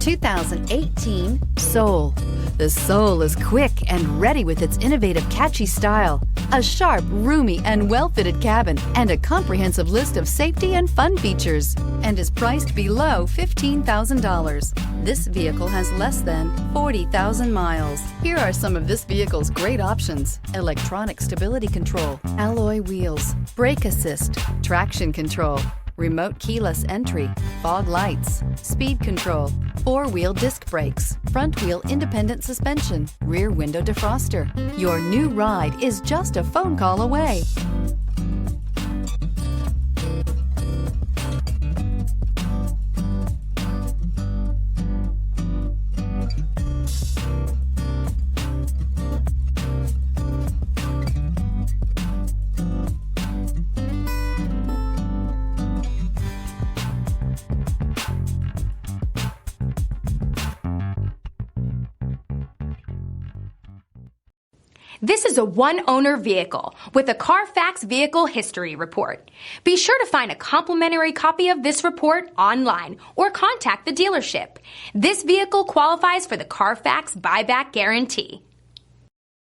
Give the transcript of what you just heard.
2018 Soul. The Soul is quick and ready with its innovative, catchy style, a sharp, roomy, and well-fitted cabin, and a comprehensive list of safety and fun features, and is priced below $15,000. This vehicle has less than 40,000 miles. Here are some of this vehicle's great options: electronic stability control, alloy wheels, brake assist, traction control, remote keyless entry, fog lights, speed control, four-wheel disc brakes, front-wheel independent suspension, rear window defroster. Your new ride is just a phone call away. This is a one-owner vehicle with a CARFAX Vehicle History Report. Be sure to find a complimentary copy of this report online or contact the dealership. This vehicle qualifies for the CARFAX Buyback Guarantee.